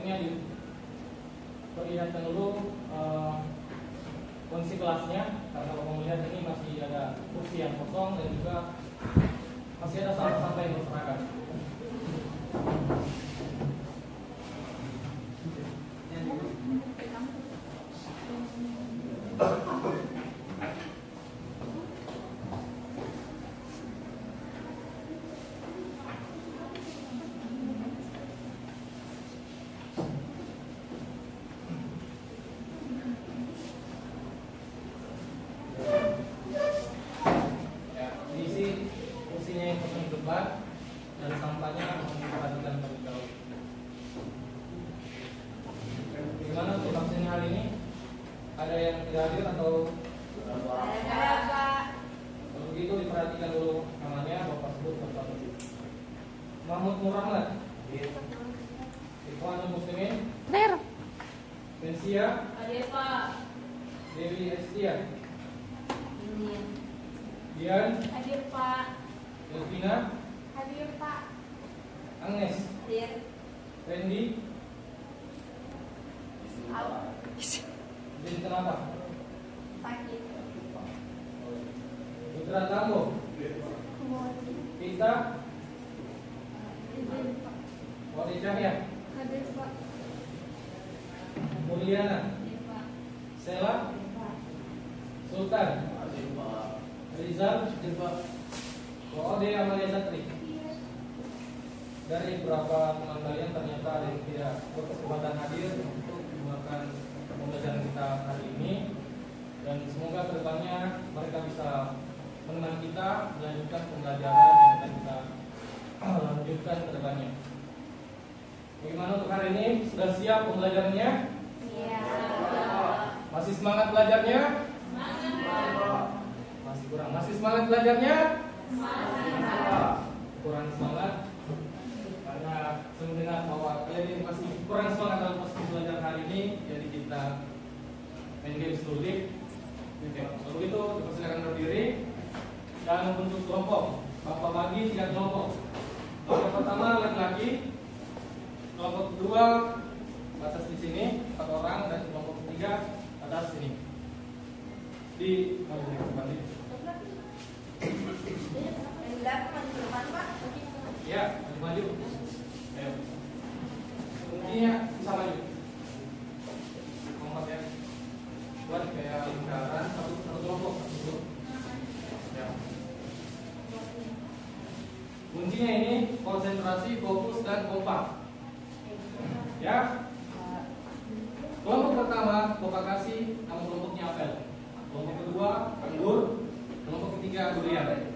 sebaiknya diperlihatkan dulu kondisi kelasnya, karena kalau melihat ini masih ada kursi yang kosong dan juga masih ada sampah-sampah yang berserakan. Dan sampahnya memperhatikan terlebih dahulu. Gimana untuk vaksin hari ini? Ada yang tidak hadir atau? Ada, Pak. Kalau begitu diperhatikan dulu namanya, Bapak sebut Bapak sebut. Mahmud Murahmat. Ikhwanul Muslimin. Hadir. Mensia. Hadir, Pak. Dewi Estia. Ini. Dian. Hadir, Pak. Delvina. Hadir, Pak. Agnes. Hadir. Randy. Al. Jadi kenapa? Sakit. Putra Tambo. Kita. Wali Cahya. Hadir, Pak. Mulyana. Hadir, Pak. Sela. Sultan. Rizal. Ode Amalia Satri. Dari beberapa teman kalian ternyata ada yang tidak berkesempatan hadir untuk melakukan pembelajaran kita hari ini, dan semoga kedepannya mereka bisa menemani kita melanjutkan pembelajaran yang akan kita lanjutkan kedepannya. Bagaimana untuk hari ini? Sudah siap pembelajarannya? Iya. Masih semangat belajarnya? Masih kurang. Masih semangat belajarnya? Kurang semangat. Karena saya mendengar bahwa kalian ini masih kurang semangat dalam proses belajar hari ini, jadi kita main games dulu. Oke, kalau itu dipersilakan berdiri dan membentuk kelompok. Bapak bagi 3 kelompok. Kelompok pertama laki-laki, kelompok kedua batas di sini 4 orang, dan kelompok ketiga atas sini. Di ya, maju. Ayo. Kuncinya bisa maju. Kompak ya. Buat kayak lingkaran satu kelompok. Ya. Kuncinya ini konsentrasi, fokus, dan kompak. Ya. Kelompok pertama Bapak kasih nama kelompoknya apel. Kelompok kedua anggur. Kelompok ketiga durian.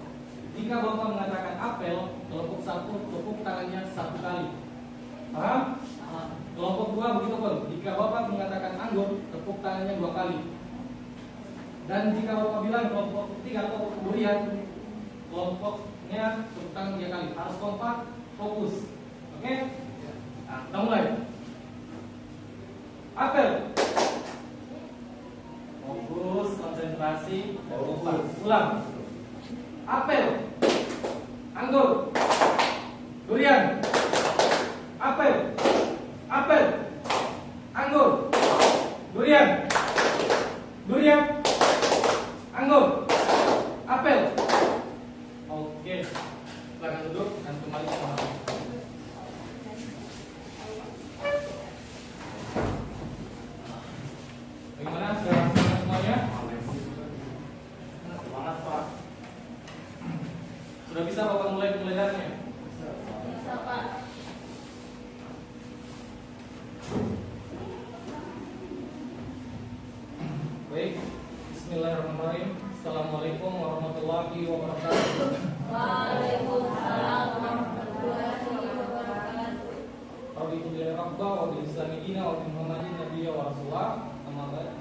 Jika Bapak mengatakan apel, kelompok 1 tepuk tangannya 1 kali. Paham? Kelompok 2 begitu pun. Jika Bapak mengatakan anggur, tepuk tangannya 2 kali. Dan jika Bapak bilang kelompok ketiga kelompok durian, kelompoknya tepuk tangan 3 kali. Harus kompak, fokus. Oke? Nah, kita mulai. Apel. Fokus, konsentrasi, kompak. Ulang. Apel, anggur, durian. Apel, apel, anggur, durian, durian, anggur, apel. Oke, silakan duduk dan kembali ke tempat. Bagaimana? Sudah siap semuanya? Semangat, Pak. Sudah bisa Bapak mulai pembelajarannya? Bisa, Pak. Baik, bismillahirrahmanirrahim. Assalamualaikum warahmatullahi wabarakatuh. Waalaikumsalam warahmatullahi wabarakatuh. Raditu billahi rabba wa bil islami dina wa bi Muhammadin nabiyya wa rasulullah. Amma ba'd.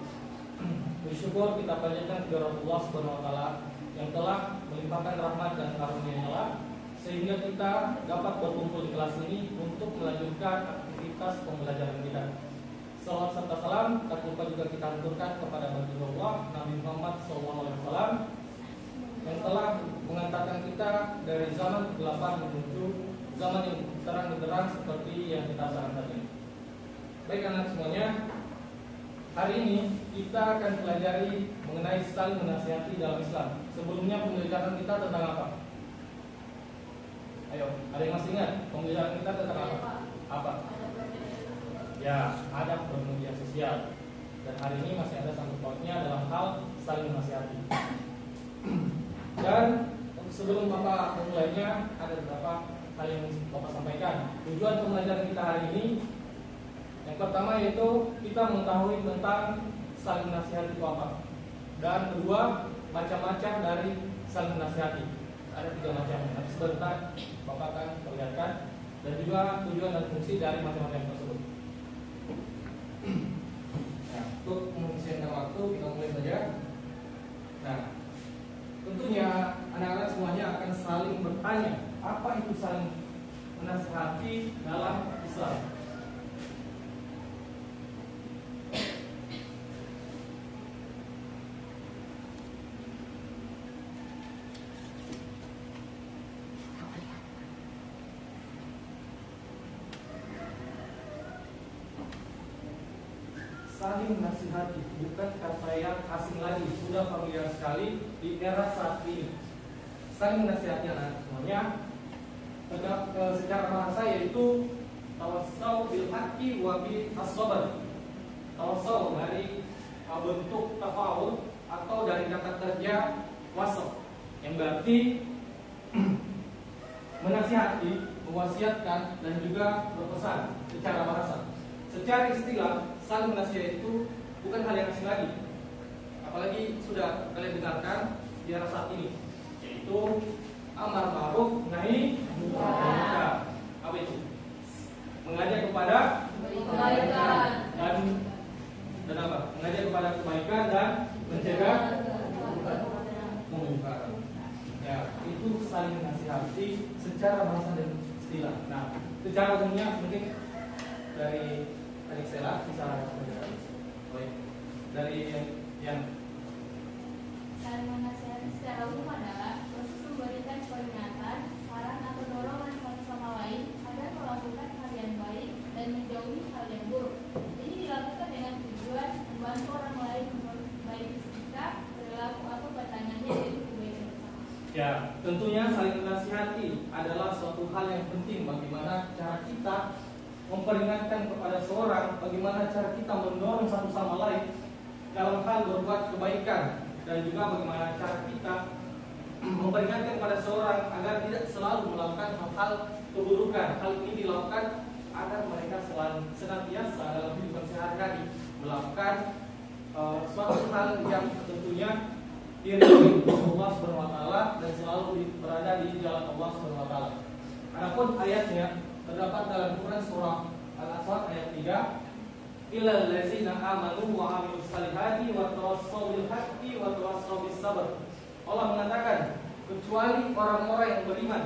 Bersyukur kita panjatkan kepada Allah Subhanahu wa taala yang telah melimpahkan rahmat dan karunia-Nya sehingga kita dapat berkumpul di kelas ini untuk melanjutkan aktivitas pembelajaran kita. Salawat serta salam tak lupa juga kita haturkan kepada Rasulullah Nabi Muhammad SAW yang telah mengantarkan kita dari zaman kegelapan menuju zaman yang terang benderang seperti yang kita saksikan ini. Baik anak semuanya, hari ini kita akan pelajari mengenai saling menasihati dalam Islam. Sebelumnya pembelajaran kita tentang apa? Ayo, ada yang masih ingat pembelajaran kita tentang apa? Apa? Ya, adab bermedia sosial. Dan hari ini masih ada sangkut pautnya dalam hal saling menasihati. Dan sebelum Bapak memulainya, ada beberapa hal yang Bapak sampaikan. Tujuan pembelajaran kita hari ini, yang pertama yaitu kita mengetahui tentang saling menasihati itu apa. Dan kedua, macam-macam dari saling menasihati. Ada 3 macam. Nanti sebentar Bapak akan perlihatkan. Dan juga tujuan dan fungsi dari macam-macam tersebut. Nah, untuk mengisikan waktu kita mulai saja. Nah, tentunya anak-anak semuanya akan saling bertanya, apa itu saling menasihati dalam Islam? Saling menasihati bukan kata yang asing lagi, sudah familiar sekali di era saat ini. Saling menasihati anak semuanya secara bahasa yaitu tawassau bil haqqi wa bi as-sabr. Tawassau dari bentuk tafawul atau dari kata kerja wasaf, yang berarti menasihati, mewasiatkan dan juga berpesan secara bahasa. Secara istilah, saling menasihati itu bukan hal yang asing lagi. Apalagi sudah kalian dengarkan di era saat ini, yaitu amar ma'ruf nahi munkar. Apa itu? Mengajak kepada Kebaikan dan apa? Mengajak kepada kebaikan dan mencegah kemungkaran. Ya, itu saling menasihati secara bahasa dan istilah. Nah, secara umumnya mungkin dari Adik Stella bisa baik dari yang saling menasihati secara umum adalah proses memberikan peringatan, saran atau dorongan satu sama lain agar melakukan hal yang baik dan menjauhi hal yang buruk. Ini dilakukan dengan tujuan membantu orang lain memperbaiki sikap, perilaku atau pandangannya dari kebaikan bersama. ya, tentunya saling menasihati adalah suatu hal yang penting. Bagaimana cara kita memperingatkan kepada seorang, bagaimana cara kita mendorong satu sama lain dalam hal berbuat kebaikan, dan juga bagaimana cara kita memperingatkan kepada seorang agar tidak selalu melakukan hal-hal keburukan. Hal ini dilakukan agar mereka senantiasa dalam kehidupan sehari-hari melakukan suatu hal yang tentunya diridhoi Allah SWT dan selalu berada di jalan Allah SWT. Adapun ayatnya terdapat dalam Quran surah Al-Asr ayat 3, illal ladzina amanu wa amilus salihati wa tawassaw bil haqqi wa tawassaw bis sabr. Allah mengatakan, kecuali orang-orang yang beriman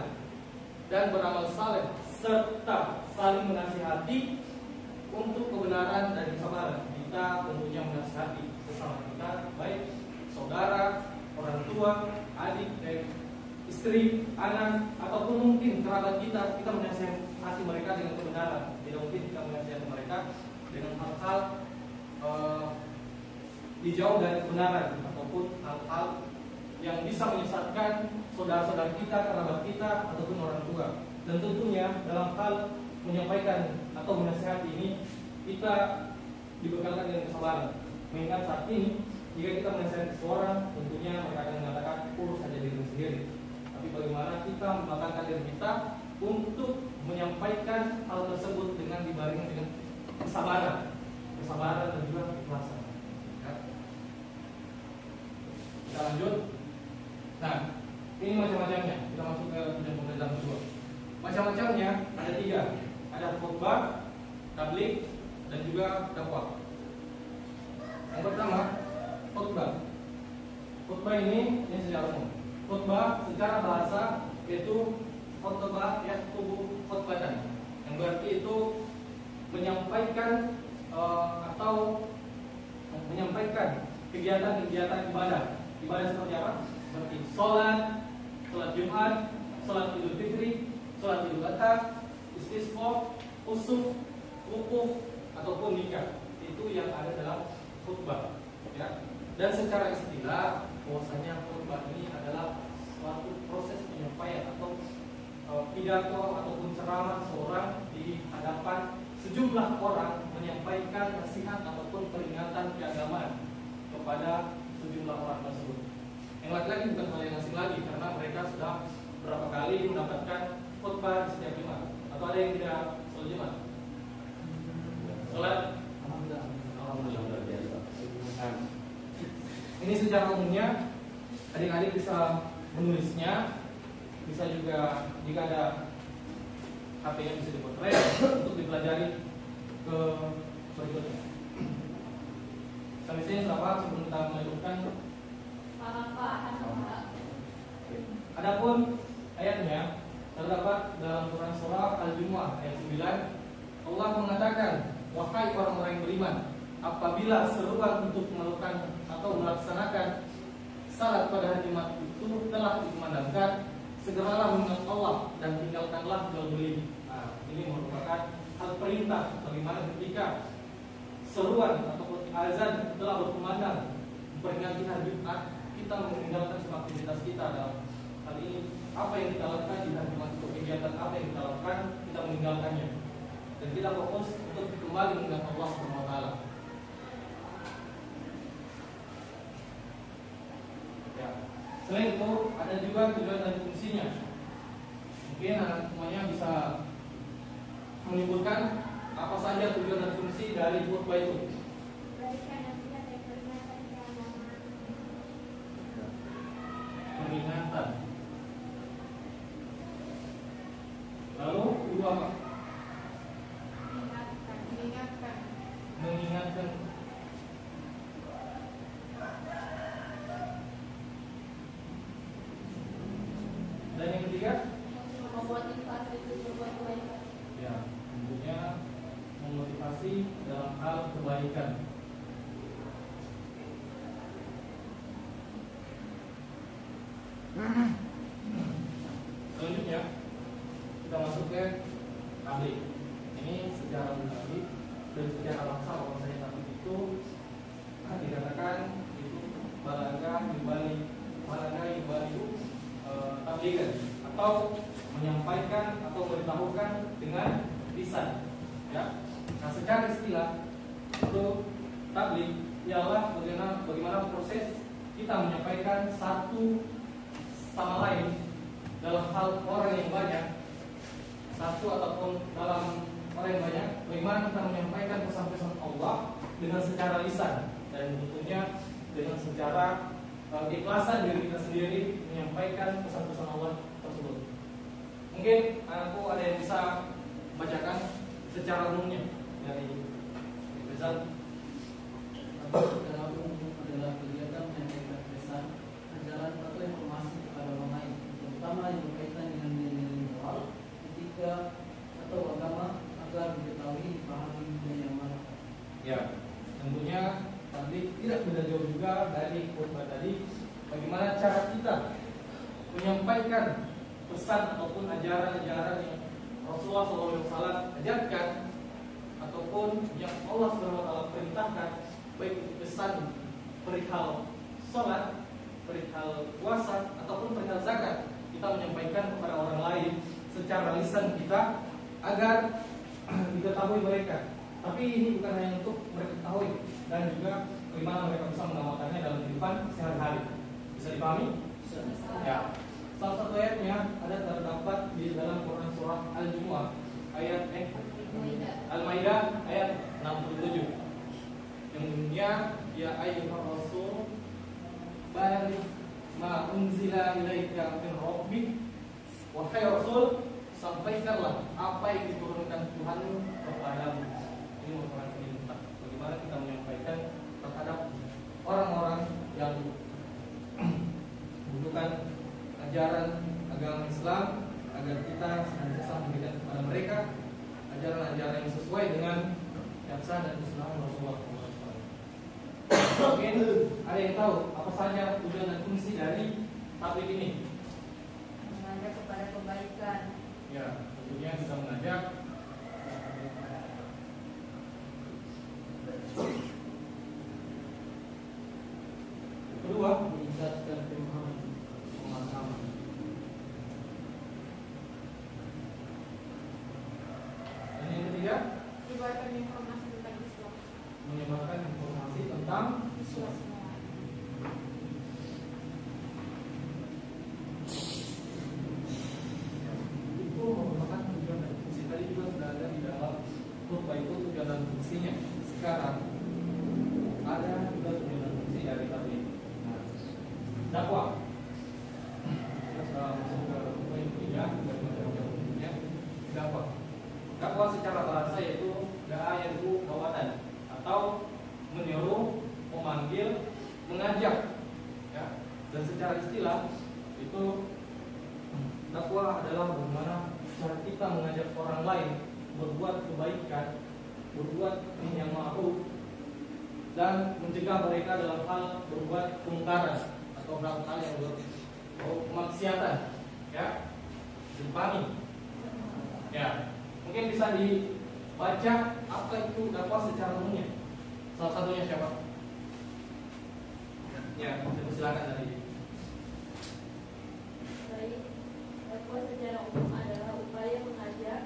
dan beramal saleh serta saling menasihati untuk kebenaran dan kesabaran. Kita tentunya menasihati sesama kita, baik saudara, orang tua, adik, istri, anak, ataupun mungkin kerabat kita menasihati mereka dengan kebenaran. Tidak mungkin kita menasihati mereka dengan hal-hal dijauh dari kebenaran ataupun hal-hal yang bisa menyesatkan saudara-saudara kita, kerabat kita, ataupun orang tua. Dan tentunya dalam hal menyampaikan atau menasihati ini kita dibekalkan dengan kesabaran. Mengingat saat ini jika kita menasihati seseorang, tentunya mereka akan mengatakan urus saja diri sendiri. Tapi bagaimana kita mematangkan diri kita untuk menyampaikan hal tersebut dengan dibarengi dengan kesabaran dan juga keikhlasan. Ya. Kita lanjut. Nah, ini macam-macamnya. Kita masuk ke bidang pembelajaran kedua. Macam-macamnya ada 3. Ada khutbah, tabligh, dan juga dakwah. Yang pertama, khutbah. Khutbah ini secara umum. Khutbah secara bahasa yaitu khutbah yaktubu khutbatan, yang berarti itu menyampaikan atau menyampaikan kegiatan-kegiatan ibadah. Ibadah seperti apa? Seperti sholat Jumat, sholat Idul Fitri, sholat Idul Adha, istisqa, usuf, wukuf, ataupun nikah. Itu yang ada dalam khutbah, ya. Dan secara istilah bahwasanya khutbah ini adalah suatu proses penyampaian atau pidato ataupun ceramah seorang di hadapan sejumlah orang menyampaikan nasihat ataupun peringatan keagamaan kepada sejumlah orang tersebut. Yang laki-laki bukan hal yang asing lagi karena mereka sudah berapa kali mendapatkan khutbah di setiap Jumat. Atau ada yang tidak sholat Jumat? Sholat? Alhamdulillah luar biasa. Ini secara umumnya adik-adik bisa menulisnya, bisa juga jika ada HP yang bisa dipotret untuk dipelajari ke berikutnya. Sampai sini berapa sebelum kita melanjutkan? Adapun ayatnya terdapat dalam Quran surah Al-Jumu'ah ayat 9. Allah mengatakan, wahai orang-orang yang beriman, apabila seruan untuk melakukan atau melaksanakan salat pada hari Jumat itu telah dikumandangkan, segeralah mengingat Allah dan tinggalkanlah jual beli. Nah, ini merupakan hal perintah bagaimana ketika seruan ataupun azan telah berkumandang memperingati hari Jumat, kita meninggalkan semua aktivitas kita dalam hal ini. Apa yang kita lakukan di hari Jumat itu, kegiatan apa yang kita lakukan, kita meninggalkannya dan kita fokus untuk kembali mengingat Allah Subhanahu wa taala. Ya. Selain itu ada juga tujuan dan fungsinya. Mungkin anak semuanya bisa menyimpulkan apa saja tujuan dan fungsi dari khutbah itu. Peringatan. Lalu kedua apa? Mengingatkan. Dan yang ketiga, memotivasi untuk berbuat kebaikan. ya, tentunya memotivasi dalam hal kebaikan. Selanjutnya kita masuk ke tablik. Ini secara mutakhir dan secara laksa kalau saya tablik itu dikatakan itu balaga yubali tabligan atau menyampaikan atau memberitahukan dengan lisan. Ya. Nah, secara istilah itu tablik ialah bagaimana proses kita menyampaikan satu sama lain dalam hal orang yang banyak, satu ataupun dalam orang yang banyak, bagaimana kita menyampaikan pesan-pesan Allah dengan secara lisan dan tentunya dengan secara keikhlasan diri kita sendiri menyampaikan pesan-pesan Allah tersebut. Mungkin anakku ada yang bisa bacakan secara umumnya dari Rizal. Secara umum adalah kegiatan menyampaikan pesan, ajaran atau informasi kepada orang lain, terutama yang berkaitan dengan nilai-nilai moral, etika atau agama agar diketahui, dipahami dan diamalkan. Ya, tentunya tadi tidak beda jauh juga dari khutbah tadi. Bagaimana cara kita menyampaikan pesan ataupun ajaran-ajaran yang Rasulullah SAW ajarkan ataupun yang Allah SWT perintahkan, baik itu pesan perihal sholat, perihal puasa ataupun perihal zakat, kita menyampaikan kepada orang lain secara lisan kita agar diketahui mereka. Tapi ini bukan hanya untuk mereka ketahui, dan juga bagaimana mereka bisa mengamalkannya dalam kehidupan sehari-hari. Bisa dipahami? Ya. Salah satu ayatnya ada terdapat di dalam Quran surah Al-Jumu'ah ayat Al-Maidah ayat 67. Yang bunyinya ya ayyuhar rasul baligh ma unzila ilaika min rabbik. Wahai Rasul, sampaikanlah apa yang diturunkan Tuhan kepadamu. Ini merupakan perintah bagaimana kita menyampaikan terhadap orang-orang yang membutuhkan ajaran agama Islam, agar kita senantiasa memberikan kepada mereka ajaran-ajaran yang sesuai dengan syariat dan Islam Rasulullah SAW. Mungkin ada yang tahu apa saja tujuan dan fungsi dari tabligh ini? Mengajak kepada kebaikan. Ya, tentunya kita mengajak informasi tentang Islam. Menyebarkan informasi tentang Islam. itu merupakan tujuan dan fungsi. Tadi juga sudah ada di dalam khutbah itu tujuan dan fungsinya. Sekarang ada juga tujuan dan fungsi dari tabligh. Nah, dakwah. Kita masuk ke poin ketiga dari materi dakwah. Dakwah secara bahasa yaitu da'ayatu dawatan atau menyeru, memanggil, mengajak. Ya. Dan secara istilah itu dakwah adalah bagaimana cara kita mengajak orang lain berbuat kebaikan, berbuat yang ma'ruf, dan mencegah mereka dalam hal berbuat kemungkaran atau hal yang kemaksiatan, ya, dimpani. Ya, mungkin bisa dibaca apa itu dakwah secara umumnya. Salah satunya siapa? Ya, silakan tadi. Baik, dakwah secara umum adalah upaya mengajak,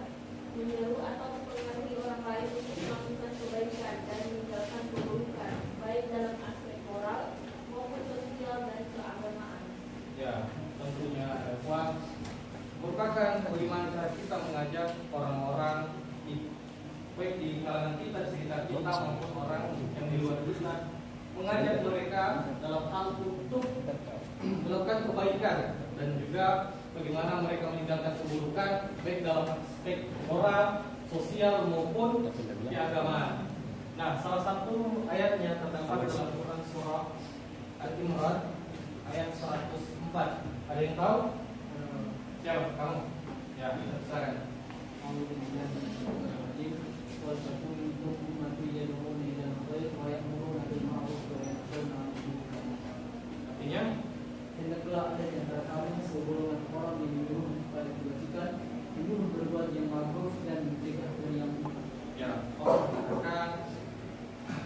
menyeru atau mempengaruhi orang lain untuk melakukan kebaikan dan meninggalkan keburukan, baik dalam aspek moral maupun sosial dan keagamaan. Ya, tentunya dakwah merupakan bagaimana cara kita mengajak orang-orang baik di kalangan kita, di sekitar kita maupun orang yang di luar kita, mengajak mereka dalam hal untuk melakukan kebaikan dan juga bagaimana mereka meninggalkan keburukan baik dalam aspek moral, sosial maupun keagamaan. Nah, salah satu ayatnya terdapat dalam Quran surah Al-Imran ayat 104. Ada yang tahu? Siapa? Kamu? Ya, silakan. Artinya, hendaklah ada di antara kami segolongan orang yang menyuruh kepada kebajikan, menyuruh berbuat yang bagus dan mencegah dari yang buruk. ya, Allah mengatakan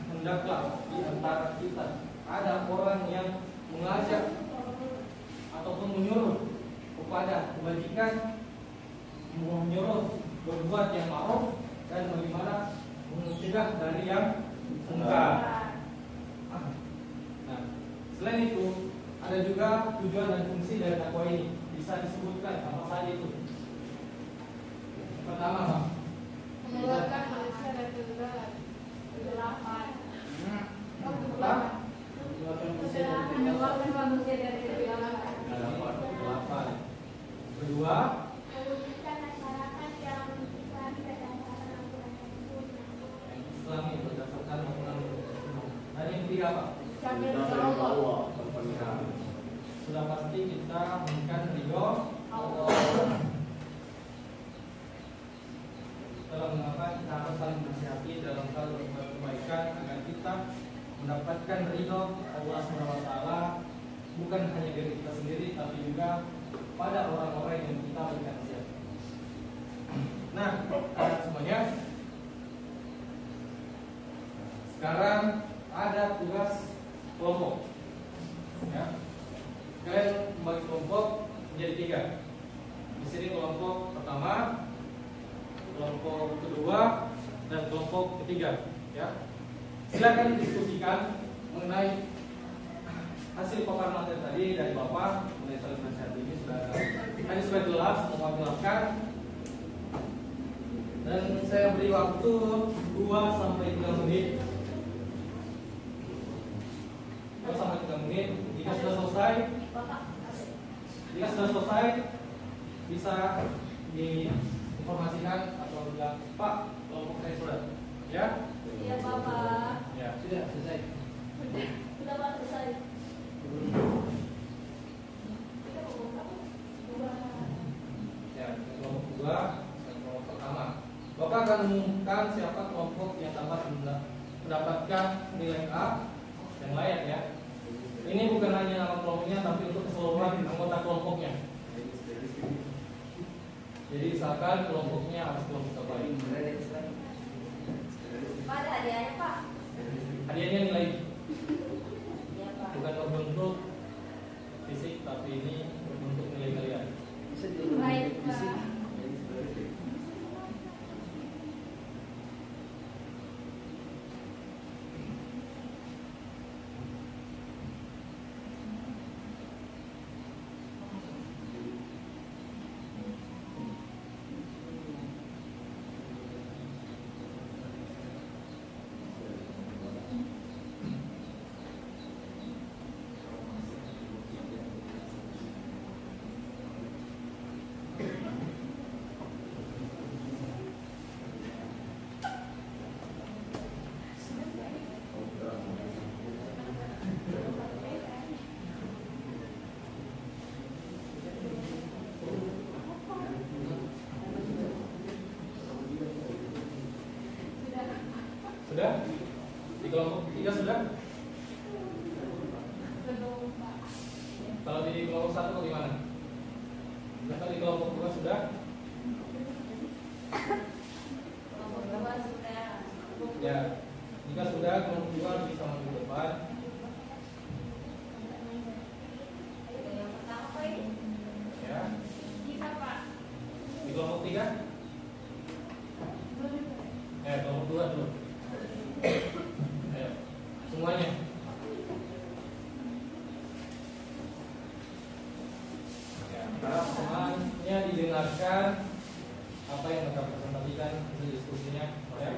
hendaklah di antara kita ada orang yang mengajak ataupun menyuruh kepada kebajikan, menyuruh berbuat yang ma'ruf dan bagaimana mencegah dari yang mungkar. Nah, selain itu ada juga tujuan dan fungsi dari dakwah ini. Bisa disebutkan apa saja itu? Pertama, Pak. Mengeluarkan manusia dari kegelapan. Mengeluarkan manusia dari kegelapan. Kedua, Mewujudkan masyarakat yang Islami berdasarkan Al-Quran dan Sunnah. yang Islami berdasarkan Al-Quran. Dan yang ketiga, Pak. Sambil Allah. Sudah pasti kita menginginkan ridho Allah. Dalam mengapa kita harus saling bersihati dalam hal berbuat kebaikan agar kita mendapatkan ridho Allah SWT, bukan hanya diri kita sendiri tapi juga pada orang-orang yang kita berikan nasihat. Nah, semuanya sekarang ada tugas kelompok. Ya. Kalian membagi kelompok menjadi 3. Di sini kelompok pertama, kelompok kedua, dan kelompok ketiga. Ya. Silakan diskusikan mengenai hasil paparan materi tadi dari Bapak mengenai saling nasihat ini sudah jelas, mewakilkan. Dan saya beri waktu 2 sampai 3 menit. 2 sampai 3 menit. Jika sudah selesai, bisa diinformasikan atau bilang, Pak, kelompok saya sudah. Ya? Iya, Bapak. Ya. Sudah selesai. Sudah Pak, selesai. Ya, kelompok kedua dan kelompok pertama. Bapak akan mengumumkan siapa kelompok yang dapat mendapatkan nilai A yang layak ya. Ini bukan hanya nama kelompoknya, tapi untuk keseluruhan anggota kelompoknya. Jadi misalkan kelompoknya harus kelompok terbaik. Pak, ada hadiahnya, Pak. Hadiahnya nilai, Iya, Pak. bukan berbentuk fisik, tapi ini berbentuk nilai kalian. Bisa Baik, Pak. Sudah? Di kelompok 3 sudah? Kalau di kelompok 1 bagaimana? Kalau di kelompok 2 sudah? Kelompok 2 sudah. Ya, jika sudah kelompok 2 bisa maju ke depan. Yang pertama apa ini? Ya, Bisa Pak. di kelompok 3? Kelompok 2 dulu. Ayo, semuanya. Ya, harap semuanya didengarkan apa yang mereka presentasikan, hasil diskusinya. Ya.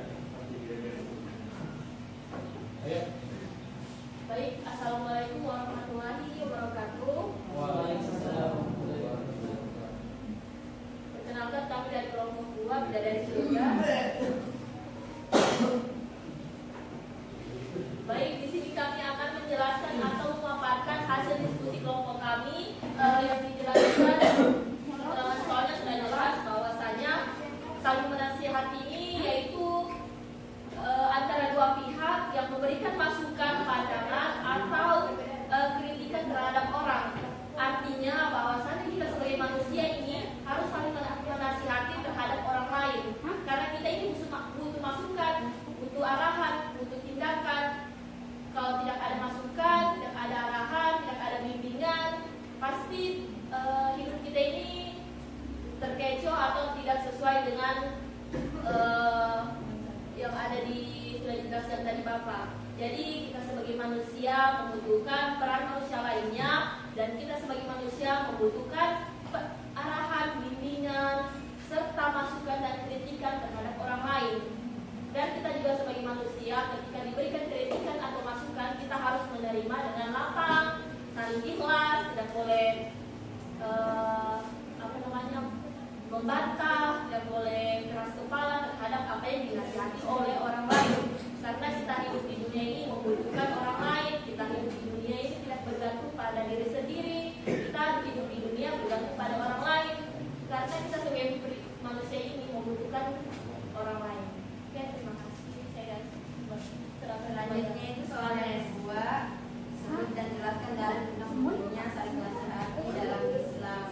Ayo. Baik, assalamualaikum warahmatullahi wabarakatuh. Waalaikumsalam. Perkenalkan kami dari kelompok 2 Bidadari Surga. Baik, di sini kami akan menjelaskan atau memaparkan hasil diskusi kelompok kami yang dijelaskan. Soalnya sudah jelas bahwasanya saling menasihati ini yaitu antara dua pihak yang memberikan masukan, pandangan atau kritikan terhadap orang. Artinya bahwasanya kita sebagai manusia ini harus saling menasihati terhadap orang lain. Karena kita ini butuh masukan, butuh arahan, butuh tindakan. Kalau tidak ada masukan, tidak ada arahan, tidak ada bimbingan, pasti hidup kita ini terkecoh atau tidak sesuai dengan yang ada di sudah dijelaskan tadi Bapak. Jadi kita sebagai manusia membutuhkan peran manusia lainnya, dan kita sebagai manusia membutuhkan arahan, bimbingan, serta masukan dan kritikan terhadap orang lain. Dan kita juga sebagai manusia ketika diberikan kritikan atau masukan, kita harus menerima dengan lapang, saling ikhlas, tidak boleh membantah, tidak boleh keras kepala terhadap apa yang dinasihati oleh orang lain. Karena kita hidup di dunia ini membutuhkan orang lain. Kita hidup di dunia ini tidak bergantung pada diri sendiri. Kita hidup di dunia bergantung pada orang lain. Karena kita sebagai manusia ini membutuhkan orang lain. Oke, terima kasih. Saya Selanjutnya itu soal yang kedua, sebut dan jelaskan dalam undang-undangnya saling menasihati dalam Islam.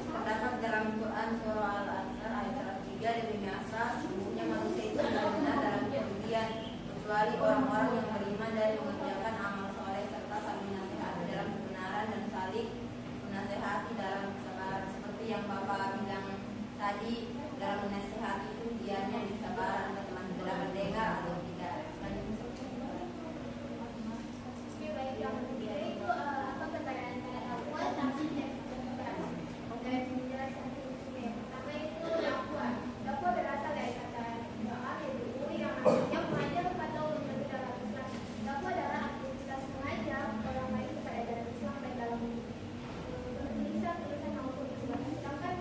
Terdapat dalam Quran surah Al-Ansar ayat 3 demi asas, sesungguhnya manusia itu benar dalam kerugian kecuali orang-orang yang beriman dan mengerjakan amal soleh serta saling menasihati dalam kebenaran dan saling menasihati dalam kesabaran. Seperti yang Bapak bilang tadi, dalam menasihati itu dianya di kesabaran, teman tidak mendengar atau tidak. Oke, baik, yang ketiga itu apa pertanyaan dakwah tapi oke, menjelaskan prinsipnya. Pertama itu dakwah. Dakwah berasal dari kata doa yang berumur yang artinya mengajak atau menyebut dalam Islam. Dakwah adalah aktivitas mengajak orang lain kepada jalan Islam baik dalam tulisan maupun Islam. Sedangkan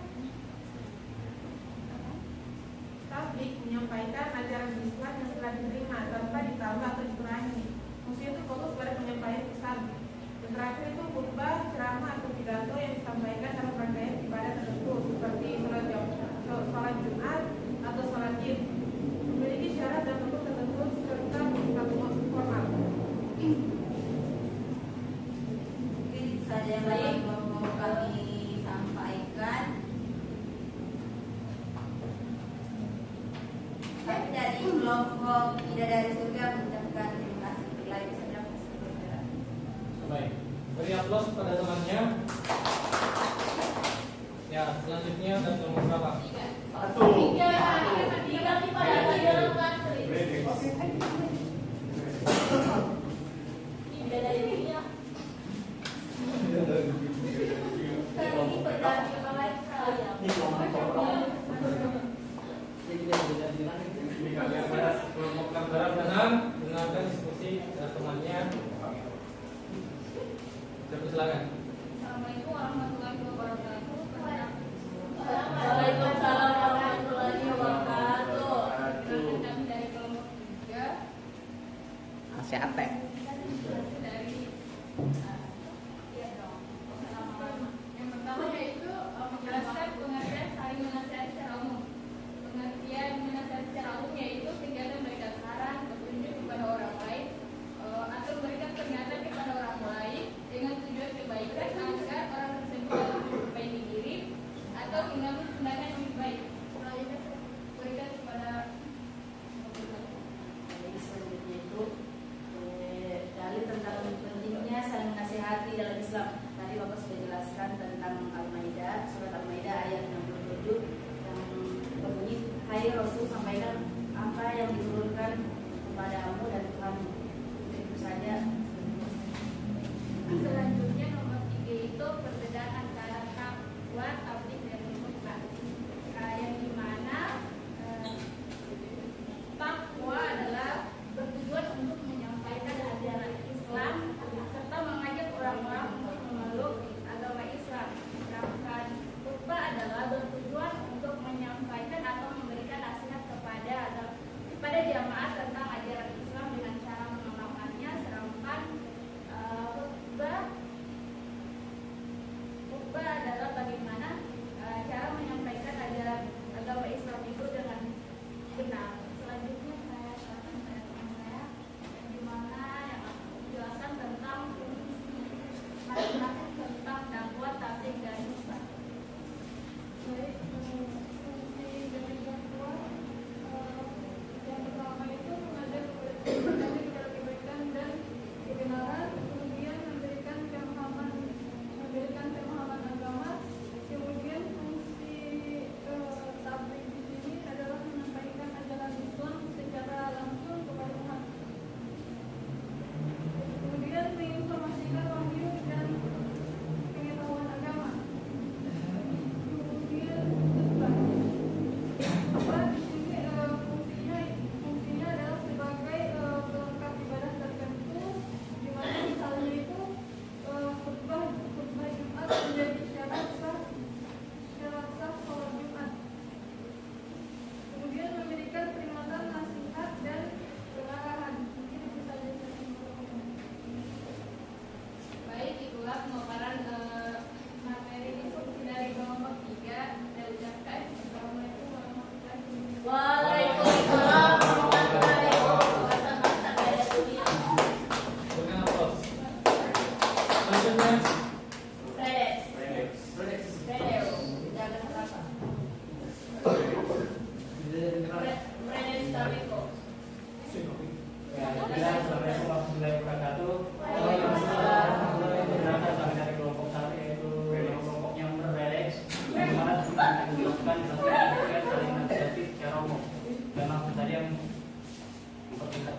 tablik menyampaikan ajaran Islam yang telah diterima tanpa ditambah atau dikurangi. Maksudnya itu fokus pada penyampaian pesan. Yang terakhir itu khutbah, ceramah atau pidato yang disampaikan dalam rangkaian ibadah tertentu seperti sholat Jumat atau sholat Id. Memiliki syarat dan bentuk tertentu serta bersifat formal. Mungkin itu saja yang baik mau kami sampaikan. Kami dari kelompok Bidadari Surga mengucapkan terima kasih. Bila bisa dapat bergerak. Baik. Beri aplaus pada temannya. Ya, selanjutnya dan kelompok berapa? tiga. Tiga. Tiga lagi dalam antri. Tidak dari dirinya. Sekarang ini berganti orang lain. Jadi kita sudah bilang Kelompok berapa tenang, dengarkan diskusi dan temannya. Silakan. Assalamualaikum warahmatullahi wabarakatuh. Waalaikumsalam warahmatullahi wabarakatuh. Perkenalkan kami dari kelompok 3 masih ate. dari iya dong. Yang pertama yaitu menjelaskan pengertian saling menasihati secara umum. Pengertian menasihati secara umum yaitu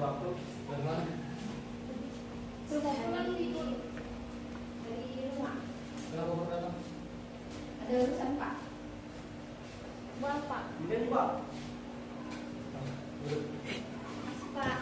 waktu. Bagaimana? Saya dari rumah. Kenapa pertama? Ada urusan Pak. Buat Pak. Ini Pak. Pak.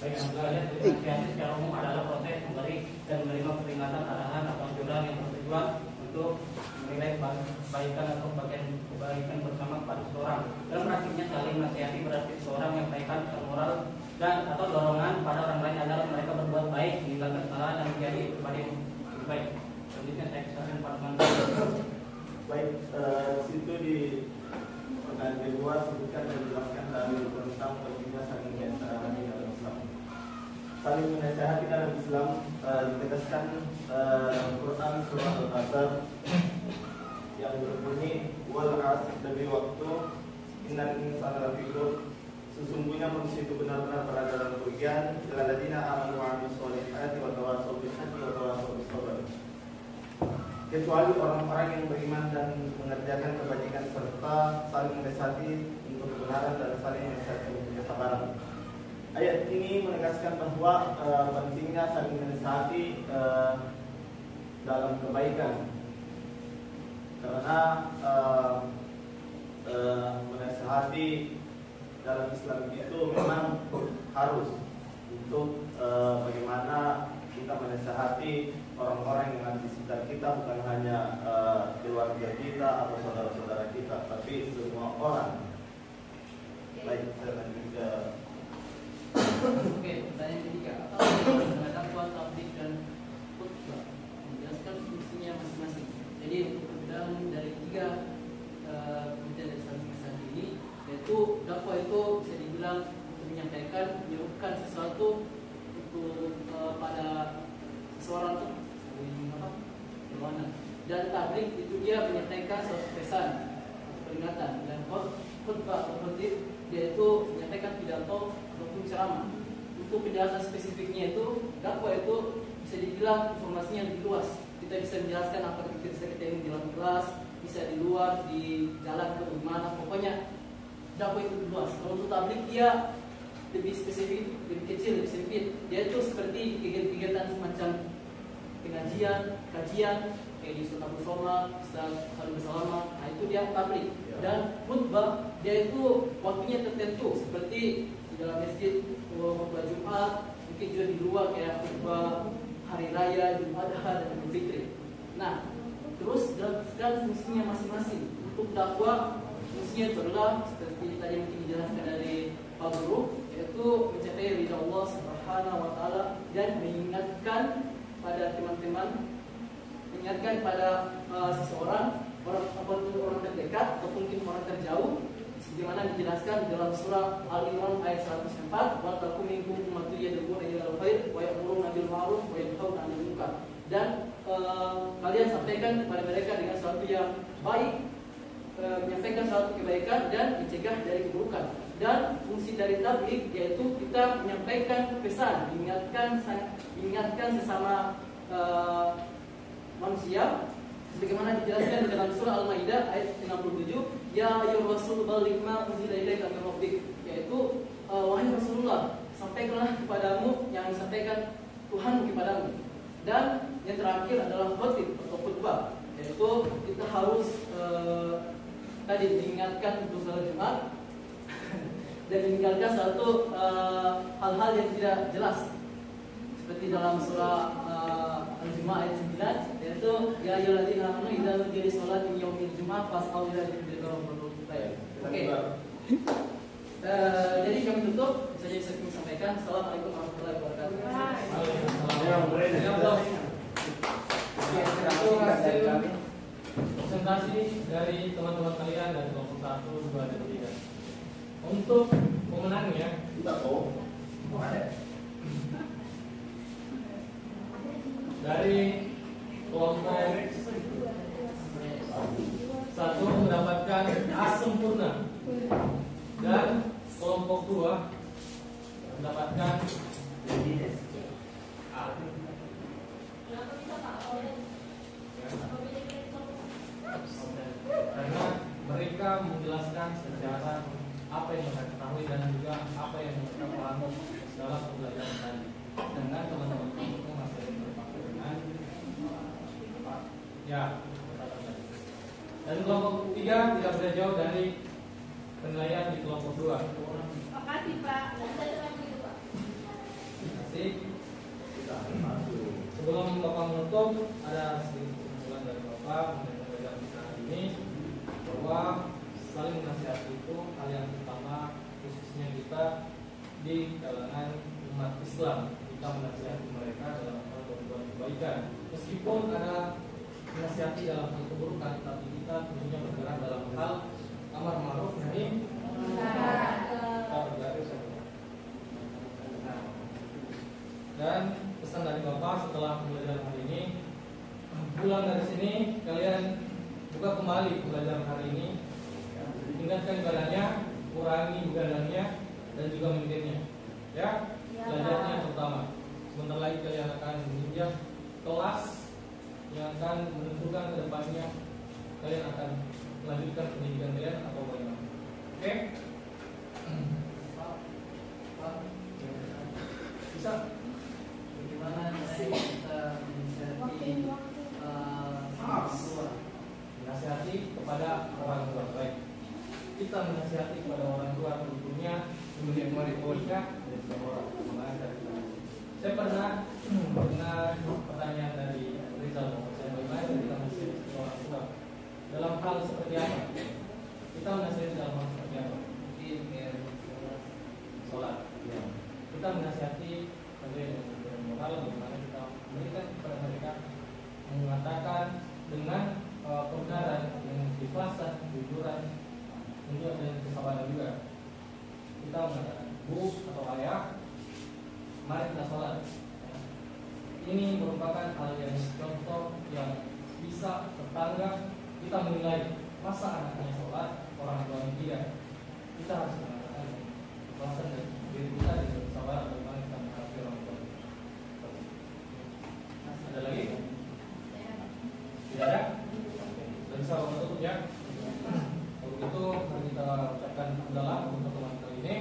Baik, alhamdulillah, hati-hati secara umum adalah proses memberi dan menerima peringatan, arahan atau anjuran yang bertujuan untuk menilai kebaikan atau bagian kebaikan bersama kepada seseorang. Dalam praktiknya saling menasihati berarti seseorang menyampaikan moral dan atau dorongan pada orang lain agar mereka berbuat baik, meninggalkan kesalahan dan menjadi pribadi yang lebih baik. Selanjutnya saya kisahkan pada teman-teman. Baik, situ di pertanyaan kedua sebutkan dan jelaskan dari tentang pentingnya saling menasihati dalam Islam. Saling menasihati dalam Islam ditegaskan Quran surah Al-Asr yang berbunyi wal 'asr demi waktu innal insana lafi khusr, sesungguhnya manusia itu benar-benar berada dalam kerugian. Illal ladzina amanu wa 'amilus shalihati wa tawassaw bil haqqi wa tawassaw bis sabr, kecuali orang-orang yang beriman dan mengerjakan kebajikan serta saling menasihati untuk kebenaran dan saling menasihati untuk kesabaran. Ayat ini menegaskan bahwa pentingnya saling menasihati dalam kebaikan, karena menasihati dalam Islam itu memang harus untuk bagaimana kita menasihati orang-orang yang ada di sekitar kita, bukan hanya keluarga kita atau saudara-saudara kita, tapi semua orang. Baik, saya lanjut ke Oke, pertanyaan ketiga. Apa dengan dakwah, tabligh dan khutbah? Menjelaskan fungsinya masing-masing. Jadi untuk perbedaan dari tiga penelitian dari saat ini, yaitu dakwah itu bisa dibilang untuk menyampaikan, menyerukan sesuatu untuk pada seseorang itu berwarna. Dan tabligh itu dia menyampaikan suatu pesan, peringatan. Dan khutbah atau khutib dia itu menyampaikan pidato ataupun ceramah. Untuk penjelasan spesifiknya itu, dakwah itu bisa dibilang informasinya lebih luas. Kita bisa menjelaskan apa yang bisa kita ini di dalam kelas, bisa di luar, di jalan atau di mana. Pokoknya dakwah itu lebih luas. Kalau untuk tabligh dia lebih spesifik, lebih kecil, lebih sempit. Dia itu seperti kegiatan-kegiatan semacam pengajian, kajian, kayak di Ustaz Abu Soma, Ustaz Salim Salama. Nah itu dia tabligh. Dan khutbah dia itu waktunya tertentu, seperti di dalam masjid khutbah Jumat, mungkin juga di luar kayak khutbah hari raya, Jumat dan Idul Fitri. Nah, terus dan fungsinya masing-masing. Untuk dakwah fungsinya adalah seperti tadi mungkin dijelaskan dari Pak Guru, yaitu mencapai ridha Allah Subhanahu wa taala dan mengingatkan pada teman-teman, mengingatkan pada seseorang, orang terdekat ataupun mungkin orang terjauh, sebagaimana dijelaskan dalam surah Al-Imran ayat 104, wa takum minkum ummatun yad'una ilal khair wa ya'muruna bil ma'ruf wa yanhauna 'anil munkar. Dan kalian sampaikan kepada mereka dengan sesuatu yang baik, menyampaikan suatu kebaikan dan mencegah dari keburukan. Dan fungsi dari tabligh yaitu kita menyampaikan pesan, mengingatkan sesama manusia, sebagaimana dijelaskan di dalam surah Al-Maidah ayat 67, ya ayyuhar rasul balligh ma unzila ilaika min rabbik, yaitu wahai Rasulullah, sampaikanlah kepadamu yang disampaikan Tuhan kepadamu. Dan yang terakhir adalah khutib atau khutbah, yaitu kita harus tadi mengingatkan untuk salat Jumat dan meninggalkan satu hal-hal yang tidak jelas, seperti dalam surah Al-Jumu'ah ayat 9, yaitu ya ayyuhalladzina amanu idza nudiya lis-sholati min yaumil jumu'ah fas'au ila dzikrillahir baik. Oke. Jadi kami tutup, saja bisa kami sampaikan. Assalamualaikum warahmatullahi wabarakatuh. Itu hasil presentasi dari teman-teman kalian dari kelompok 1, 2, dan 3. Untuk pemenangnya kita dari kelompok 1 mendapatkan A sempurna dan kelompok 2 mendapatkan A. Karena mereka menjelaskan secara apa yang mereka ketahui dan juga apa yang mereka pahami Ya. Dan kelompok 3 tidak boleh jauh dari penilaian di kelompok 2. Makasih Pak. Saya terima kasih Pak. Terima kasih. Sebelum Bapak menutup, ada sedikit kesimpulan dari Bapak mengenai pembelajaran kita hari ini, bahwa saling menasihati itu hal yang utama, khususnya kita di kalangan umat Islam. Kita menasihati mereka dalam hal berbuat kebaikan. Meskipun ada menasihati dalam hal keburukan, tapi kita tentunya bergerak dalam hal amar ma'ruf nahi munkar. Dan pesan dari Bapak setelah pembelajaran hari ini, pulang dari sini kalian buka kembali pembelajaran hari ini, tingkatkan ibadahnya, kurangi ibadahnya, dan juga mengingatnya. Ya, belajarnya terutama. Sebentar lagi kalian akan menginjak kelas yang akan menentukan ke depannya kalian akan melanjutkan pendidikan kalian atau bagaimana. Oke? Pak, Bisa? bagaimana caranya kita menasihati Menasihati kepada orang tua. Baik. Kita menasihati kepada orang tua tentunya murid-muridnya dan semua orang. Saya pernah dengar pertanyaan dari Rizal, bagaimana kita menasihati orang tua dalam hal seperti apa? Kita menasihati dalam hal seperti apa? mungkin kayak Sholat. Ya. Kita menasihati dengan moral, bagaimana kita memberikan kepada mereka, mengatakan dengan kebenaran, dengan ikhlasan, kejujuran, dan kesabaran juga. Kita mengatakan, Bu atau Ayah, mari kita sholat. Ini merupakan hal yang contoh yang bisa tetangga kita menilai masa anaknya sholat, orang tua yang tidak. Kita harus mengatakan ikhlasan dan diri kita dengan kesabaran bagaimana kita menghadapi orang tua. Ada lagi? Tidak ada? Dan bisa Bapak tutup ya. Kalau begitu mari kita ucapkan hamdalah untuk pertemuan kali ini.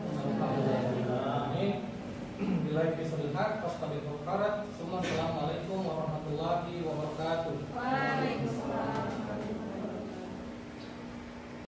Alhamdulillah. Bila bisa lihat pas tabir karat, semua selamat.